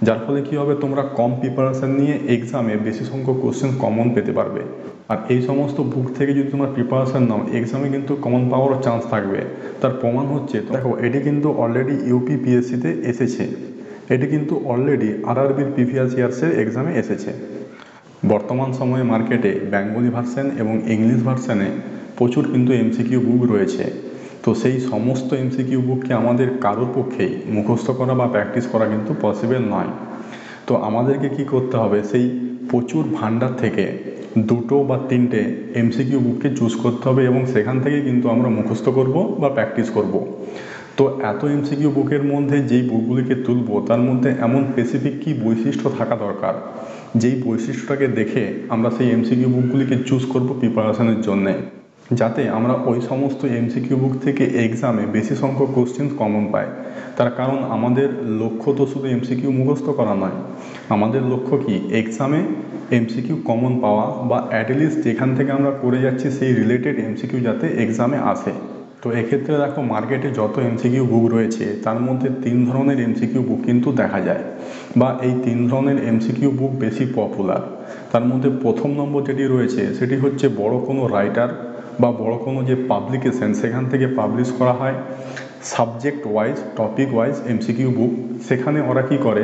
যার ফলে কী হবে, তোমরা কম প্রিপারেশান নিয়ে এক্সামে বেশি সংখ্যক কোশ্চেন কমন পেতে পারবে। আর এই সমস্ত বুক থেকে যদি তোমরা প্রিপারেশান নাও, এক্সামে কিন্তু কমন পাওয়ারও চান্স থাকবে। তার প্রমাণ হচ্ছে, দেখো এটি কিন্তু অলরেডি ইউপিপিএসসিতে এসেছে, এটি কিন্তু অলরেডি আরআরবির প্রিভিয়াস ইয়ার্সের এক্সামে এসেছে। বর্তমান সময়ে মার্কেটে বেঙ্গলি ভার্সন এবং ইংলিশ ভার্সানে প্রচুর কিন্তু এমসিকিউ বুক রয়েছে। তো সেই সমস্ত এমসিকিউ বুককে আমাদের কারোর পক্ষেই মুখস্থ করা বা প্র্যাকটিস করা কিন্তু পসিবল নয়। তো আমাদেরকে কি করতে হবে, সেই প্রচুর ভান্ডার থেকে 2টো বা 3টে এমসিকিউ বুককে চুজ করতে হবে এবং সেখান থেকে কিন্তু আমরা মুখস্থ করব বা প্র্যাকটিস করব। তো এত এমসিকিউ বুকের মধ্যে যেই বুকগুলিকে তুলব, তার মধ্যে এমন স্পেসিফিক কী বৈশিষ্ট্য থাকা দরকার, যেই বৈশিষ্ট্যটাকে দেখে আমরা সেই এমসিকিউ বুকগুলিকে চুজ করব প্রিপারেশানের জন্যে, যাতে আমরা ওই সমস্ত এমসিকিউ বুক থেকে এক্সামে বেশি সংখ্যক কোশ্চেন কমন পাই। তার কারণ আমাদের লক্ষ্য তো শুধু এমসিকিউ মুখস্থ করা নয়, আমাদের লক্ষ্য কি এক্সামে এমসিকিউ কমন পাওয়া, বা অ্যাটলিস্ট যেখান থেকে আমরা করে যাচ্ছি সেই রিলেটেড এমসিকিউ যাতে এক্সামে আসে। তো এক্ষেত্রে দেখো, মার্কেটে যত এমসিকিউ বুক রয়েছে তার মধ্যে 3 ধরনের এমসিকিউ বুক কিন্তু দেখা যায়, বা এই 3 ধরনের এমসিকিউ বুক বেশি পপুলার। তার মধ্যে প্রথম নম্বর যেটি রয়েছে সেটি হচ্ছে বড় কোনো রাইটার বা বড় কোনো যে পাবলিকেশন সেখান থেকে পাবলিশ করা হয় subject wise, topic wise MCQ book. সেখানে ওরা কী করে,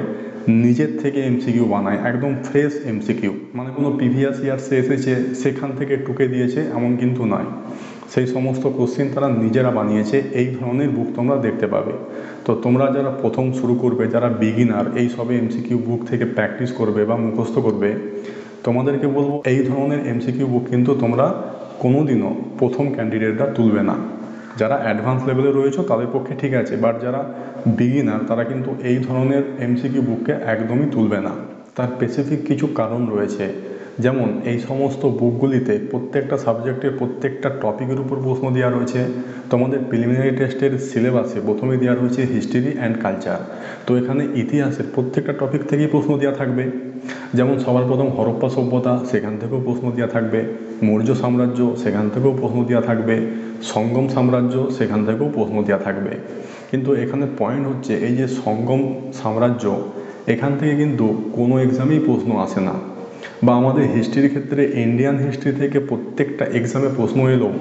নিজের থেকে এমসিকিউ বানায়, একদম ফ্রেশ এমসিকিউ, মানে কোনো প্রিভিয়াস ইয়ার্সে এসেছে সেখান থেকে টুকে দিয়েছে এমন কিন্তু নয়। সেই সমস্ত কোশ্চেন তারা নিজেরা বানিয়েছে। এই ধরনের বুক তোমরা দেখতে পাবে। তো তোমরা যারা প্রথম শুরু করবে, যারা বিগিনার, এই সবে এমসিকিউ বুক থেকে প্র্যাকটিস করবে বা মুখস্থ করবে, তোমাদেরকে বলবো এই ধরনের এমসিকিউ বুক কিন্তু তোমরা কোনোদিনও প্রথম ক্যান্ডিডেটরা তুলবে না। যারা অ্যাডভান্স লেভেলে রয়েছে তাদের পক্ষে ঠিক আছে, বাট যারা বিগিনার তারা কিন্তু এই ধরনের এমসিকিউ বুককে একদমই তুলবে না। তার স্পেসিফিক কিছু কারণ রয়েছে, যেমন এই সমস্ত বুকগুলিতে প্রত্যেকটা সাবজেক্টের প্রত্যেকটা টপিকের উপর প্রশ্ন দেওয়া রয়েছে। তোমাদের প্রিলিমিনারি টেস্টের সিলেবাসে প্রথমে দেওয়া রয়েছে হিস্ট্রি অ্যান্ড কালচার। তো এখানে ইতিহাসের প্রত্যেকটা টপিক থেকেই প্রশ্ন দেওয়া থাকবে। যেমন সবার প্রথম হরপ্পা সভ্যতা, সেখান থেকেও প্রশ্ন দেওয়া থাকবে। মৌর্য সাম্রাজ্য, সেখান থেকেও প্রশ্ন দেওয়া থাকবে। সঙ্গম সাম্রাজ্য, সেখান থেকেও প্রশ্ন দেওয়া থাকবে। কিন্তু এখানে পয়েন্ট হচ্ছে, এই যে সঙ্গম সাম্রাজ্য, এখান থেকে কিন্তু কোনো এক্সামেই প্রশ্ন আসে না। বা আমাদের হিস্ট্রির ক্ষেত্রে ইন্ডিয়ান হিস্ট্রি থেকে প্রত্যেকটা এক্সামে প্রশ্ন এলেও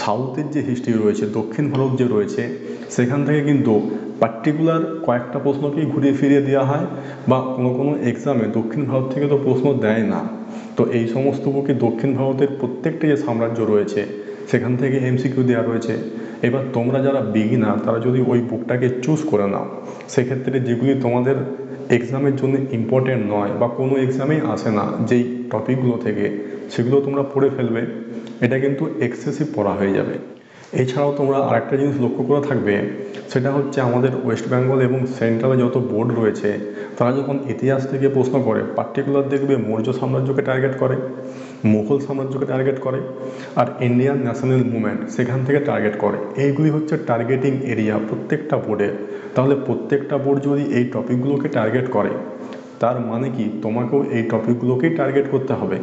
সাউথের যে হিস্ট্রি রয়েছে, দক্ষিণ ভারত যে রয়েছে, সেখান থেকে কিন্তু পার্টিকুলার কয়েকটা প্রশ্নকেই ঘুরিয়ে ফিরিয়ে দেওয়া হয়, বা কোনো কোনো এক্সামে দক্ষিণ ভারত থেকে তো প্রশ্ন দেয় না। তো এই সমস্ত বুকে দক্ষিণ ভারতের প্রত্যেকটা যে সাম্রাজ্য রয়েছে সেখান থেকে এমসিকিউ দেওয়া রয়েছে। এবার তোমরা যারা বিগিনার তারা যদি ওই বুকটাকে চুজ করে নাও, সেক্ষেত্রে যেগুলি তোমাদের এক্সামের জন্য ইম্পর্টেন্ট নয় বা কোনো এক্সামেই আসে না যেই টপিকগুলো থেকে, সেগুলো তোমরা পড়ে ফেলবে। এটা কিন্তু এক্সেসিভ পড়া হয়ে যাবে। এছাড়াও তোমরা আরেকটা জিনিস লক্ষ্য করে থাকবে, সেটা হচ্ছে আমাদের ওয়েস্ট বেঙ্গল এবং সেন্ট্রালে যত বোর্ড রয়েছে তারা যখন ইতিহাস থেকে প্রশ্ন করে, পার্টিকুলার দেখবে মৌর্য সাম্রাজ্যকে টার্গেট করে, মুঘল সাম্রাজ্যকে টার্গেট করে, আর ইন্ডিয়ান ন্যাশনাল মুভমেন্ট সেখান থেকে টার্গেট করে। এইগুলি হচ্ছে টার্গেটিং এরিয়া প্রত্যেকটা বোর্ডের। তাহলে প্রত্যেকটা বোর্ড যদি এই টপিকগুলোকে টার্গেট করে, তার মানে কি তোমাকেও এই টপিকগুলোকেই টার্গেট করতে হবে।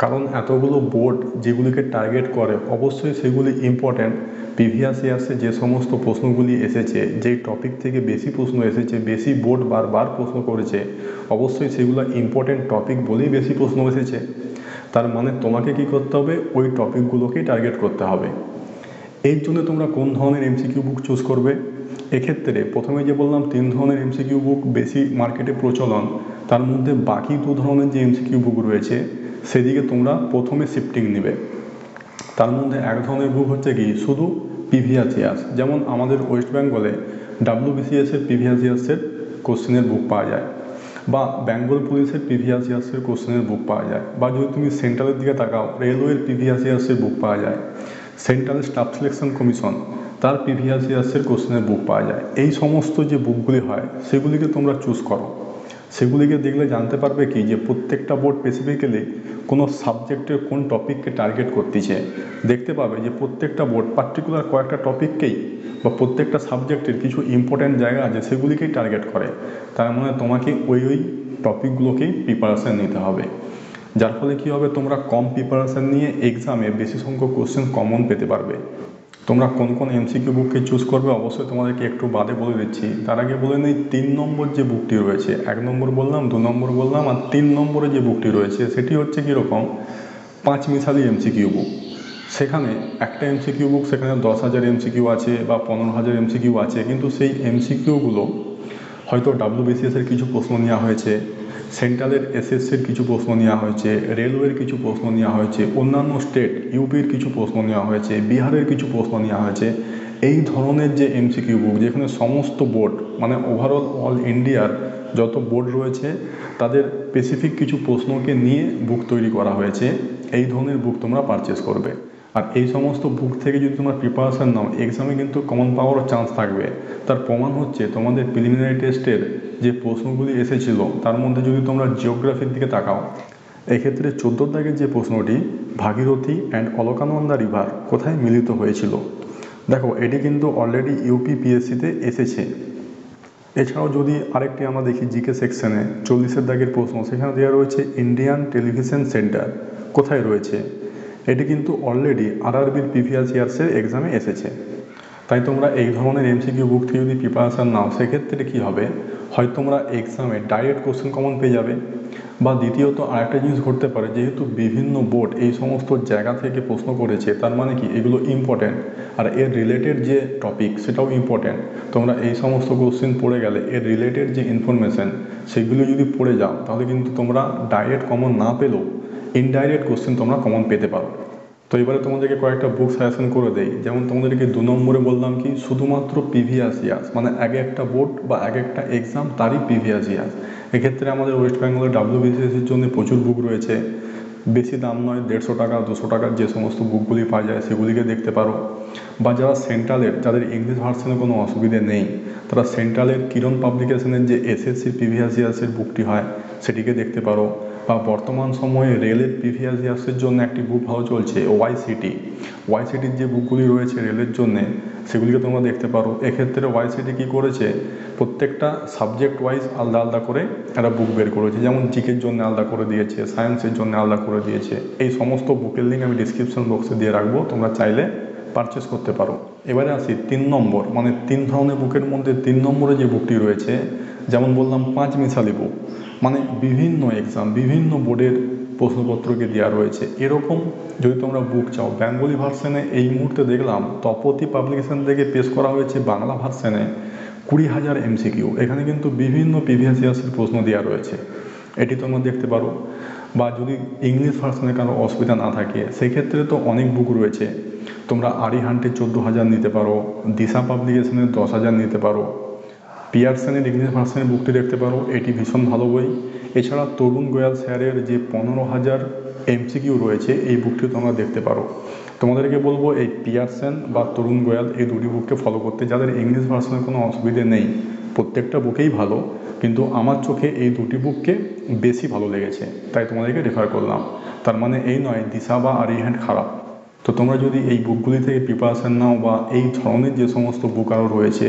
কারণ এতগুলো বোর্ড যেগুলিকে টার্গেট করে, অবশ্যই সেগুলি ইম্পর্ট্যান্ট। প্রিভিয়াস ইয়ার্সে যে সমস্ত প্রশ্নগুলি এসেছে, যেই টপিক থেকে বেশি প্রশ্ন এসেছে, বেশি বোর্ড বারবার প্রশ্ন করেছে, অবশ্যই সেগুলো ইম্পর্ট্যান্ট টপিক বলেই বেশি প্রশ্ন এসেছে। তার মানে তোমাকে কি করতে হবে, ওই টপিকগুলোকেই টার্গেট করতে হবে। এর জন্য তোমরা কোন ধরনের এমসিকিউ বুক চুজ করবে? এক্ষেত্রে প্রথমে যে বললাম 3 ধরনের এমসিকিউ বুক বেশি মার্কেটে প্রচলন, তার মধ্যে বাকি 2 ধরনের যে এমসিকিউ বুক রয়েছে সেদিকে তোমরা প্রথমে শিফটিং নেবে। তার মধ্যে এক ধরনের বুক হচ্ছে কি শুধু প্রিভিয়াস ইয়ার্স, যেমন আমাদের ওয়েস্ট বেঙ্গলে ডাব্লিউবিসিএসের প্রিভিয়াস ইয়ার্সের কোশ্চেনের বুক পাওয়া যায়, বা বেঙ্গল পুলিশের প্রিভিয়াস ইয়ার্সের কোশ্চেনের বুক পাওয়া যায়, বা যদি তুমি সেন্ট্রালের দিকে তাকাও রেলওয়ের প্রিভিয়াস ইয়ার্সের বুক পাওয়া যায়, সেন্ট্রাল স্টাফ সিলেকশন কমিশন তার প্রিভিয়াস ইয়ার্সের কোশ্চেনের বুক পাওয়া যায়। এই সমস্ত যে বুকগুলি হয় সেগুলিকে তোমরা চুজ করো। সেগুলিকে দেখলে জানতে পারবে কি যে প্রত্যেকটা বোর্ড স্পেসিফিক্যালি কোনো সাবজেক্টের কোন টপিককে টার্গেট করতেছে। দেখতে পাবে যে প্রত্যেকটা বোর্ড পার্টিকুলার কয়েকটা টপিককেই বা প্রত্যেকটা সাবজেক্টের কিছু ইম্পর্ট্যান্ট জায়গা আছে সেগুলিকেই টার্গেট করে। তার মানে তোমাকে ওই টপিকগুলোকেই প্রিপারেশান নিতে হবে। যার ফলে কী হবে, তোমরা কম প্রিপারেশান নিয়ে এক্সামে বেশি সংখ্যক কোশ্চেন কমন পেতে পারবে। তোমরা কোন কোন এমসিকিউ বুককে চুজ করবে অবশ্যই তোমাদেরকে একটু বাদে বলে দিচ্ছি। তার আগে বলে নিই 3 নম্বর যে বুকটি রয়েছে, 1 নম্বর বললাম, 2 নম্বর বললাম, আর 3 নম্বরে যে বুকটি রয়েছে সেটি হচ্ছে কীরকম 5 মিসালি এমসিকিউ বুক। সেখানে একটা এমসিকিউ বুক সেখানে 10,000 এমসিকিউ আছে বা 15,000 এমসিকিউ আছে, কিন্তু সেই এমসিকিউগুলো হয়তো WBCS এর কিছু প্রশ্ন নেওয়া হয়েছে, সেন্ট্রালের এসএসসির কিছু প্রশ্ন নেওয়া হয়েছে, রেলওয়ের কিছু প্রশ্ন নেওয়া হয়েছে, অন্যান্য স্টেট ইউপির কিছু প্রশ্ন নেওয়া হয়েছে, বিহারের কিছু প্রশ্ন নেওয়া হয়েছে। এই ধরনের যে এমসিকিউ বুক, যেখানে সমস্ত বোর্ড মানে ওভারঅল অল ইন্ডিয়ার যত বোর্ড রয়েছে তাদের স্পেসিফিক কিছু প্রশ্নকে নিয়ে বুক তৈরি করা হয়েছে, এই ধরনের বুক তোমরা পারচেস করবে। আর এই সমস্ত বুক থেকে যদি তোমরা প্রিপারেশান নাও, এক্সামে কিন্তু কমন পাওয়ারও চান্স থাকবে। তার প্রমাণ হচ্ছে তোমাদের প্রিলিমিনারি টেস্টের যে প্রশ্নগুলি এসেছিল তার মধ্যে যদি তোমরা জিওগ্রাফির দিকে তাকাও, এক্ষেত্রে 14 দাগের যে প্রশ্নটি ভাগীরথী অ্যান্ড অলকানন্দা রিভার কোথায় মিলিত হয়েছিল, দেখো এটি কিন্তু অলরেডি ইউপিপিএসসিতে এসেছে। এছাড়াও যদি আরেকটি আমরা দেখি জিকে সেকশনে 40 দাগের প্রশ্ন, সেখানে দেওয়া রয়েছে ইন্ডিয়ান টেলিভিশন সেন্টার কোথায় রয়েছে। এটি কিন্তু অলরেডি আরআরবির প্রিভিয়াস ইয়ার্সের এক্সামে এসেছে। তাই তোমরা এই ধরনের এমসিকিউ বুক থেকে যদি প্রিপারেশান নাও, সেক্ষেত্রে কী হবে, হয় তোমরা এক্সামে ডাইরেক্ট কোশ্চেন কমন পেয়ে যাবে, বা দ্বিতীয়ত আরেকটা জিনিস ঘটতে পারে, যেহেতু বিভিন্ন বোর্ড এই সমস্ত জায়গা থেকে প্রশ্ন করেছে তার মানে কি এগুলো ইম্পর্ট্যান্ট, আর এর রিলেটেড যে টপিক সেটাও ইম্পর্ট্যান্ট। তোমরা এই সমস্ত কোশ্চেন পড়ে গেলে এর রিলেটেড যে ইনফরমেশান সেগুলো যদি পড়ে যাও, তাহলে কিন্তু তোমরা ডাইরেক্ট কমন না পেলেও ইনডাইরেক্ট কোশ্চেন তোমরা কমন পেতে পারো। তো এবারে তোমাদেরকে কয়েকটা বুক সাজেশন করে দেই। যেমন তোমাদেরকে 2 নম্বরে বললাম কি শুধুমাত্র প্রিভিয়াস ইয়ার্স, মানে এক একটা বোর্ড বা এক একটা এক্সাম তারই প্রিভিয়াস ইয়ার্স। এক্ষেত্রে আমাদের ওয়েস্ট বেঙ্গলের WBCS-এর জন্য প্রচুর বুক রয়েছে, বেশি দাম নয়, 150 টাকা 200 টাকার যে সমস্ত বুকগুলি পাওয়া যায় সেগুলিকে দেখতে পারো। বা যারা সেন্ট্রালের, যাদের ইংলিশ ভার্সনে কোনো অসুবিধে নেই, তারা সেন্ট্রালের কিরণ পাবলিকেশনের যে এসএসসি প্রিভিয়াস ইয়ার্সের বুকটি হয় সেটিকে দেখতে পারো। বা বর্তমান সময়ে রেলের প্রিভিয়াস ইয়ার্সের জন্য একটি বুক ভালো চলছে ওয়াইসিটির যে বুকগুলি রয়েছে রেলের জন্যে সেগুলিকে তোমরা দেখতে পারো। এক্ষেত্রে ওয়াইসিটি কী করেছে, প্রত্যেকটা সাবজেক্ট ওয়াইজ আলাদা আলাদা করে একটা বুক বের করেছে, যেমন জিকের জন্য আলাদা করে দিয়েছে, সায়েন্সের জন্য আলাদা করে দিয়েছে। এই সমস্ত বুকের লিঙ্ক আমি ডিসক্রিপশন বক্সে দিয়ে রাখবো, তোমরা চাইলে পারচেস করতে পারো। এবারে আসি 3 নম্বর, মানে 3 ধরনের বুকের মধ্যে 3 নম্বরে যে বুকটি রয়েছে, যেমন বললাম 5 মিসালি বুক, মানে বিভিন্ন এক্সাম বিভিন্ন বোর্ডের প্রশ্নপত্রকে দেওয়া রয়েছে। এরকম যদি তোমরা বুক চাও, বেঙ্গলি ভার্সনে এই মুহূর্তে দেখলাম তপতি পাবলিকেশন থেকে পেশ করা হয়েছে বাংলা ভার্সনে 20,000 এমসিকিউ। এখানে কিন্তু বিভিন্ন প্রিভিয়াস ইয়ার্সের প্রশ্ন দেওয়া রয়েছে, এটি তোমরা দেখতে পারো। বা যদি ইংলিশ ভার্সনে কারো অসুবিধা না থাকে, সেক্ষেত্রে তো অনেক বুক রয়েছে, তোমরা আরিহান্টের 14,000 নিতে পারো, দিশা পাবলিকেশনের 10,000 নিতে পারো, পিয়ারসনের ইংলিশ ভার্সনের বুকটি দেখতে পারো, এটি ভীষণ ভালো বই। এছাড়া তরুণ গোয়াল স্যারের যে 15,000 এমসিকিউ রয়েছে এই বুকটি তোমরা দেখতে পারো। তোমাদেরকে বলবো এই পিয়ারসন বা তরুণ গোয়াল এই দুটি বুককে ফলো করতে, যাদের ইংলিশ ভার্সনের কোনো অসুবিধে নেই। প্রত্যেকটা বুকেই ভালো, কিন্তু আমার চোখে এই দুটি বুককে বেশি ভালো লেগেছে, তাই তোমাদেরকে রেফার করলাম। তার মানে এই নয় দিশা বা আরিহ্যান্ট খারাপ। তো তোমরা যদি এই বুকগুলি থেকে প্রিপারেশান নাও বা এই ধরনের যে সমস্ত বুক আরও রয়েছে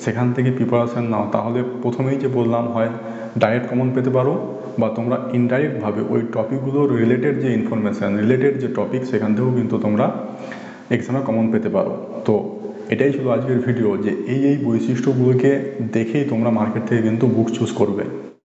সেখান থেকে প্রিপারেশান নাও, তাহলে প্রথমেই যে বললাম হয় ডাইরেক্ট কমন পেতে পারো, বা তোমরা ইনডাইরেক্টভাবে ওই টপিকগুলোর রিলেটেড যে ইনফরমেশান, রিলেটেড যে টপিক সেখান থেকেও কিন্তু তোমরা এক্সামে কমন পেতে পারো। তো এটাই ছিল আজকের ভিডিও, যে এই বৈশিষ্ট্যগুলোকে দেখেই তোমরা মার্কেট থেকে কিন্তু বুক চুজ করবে।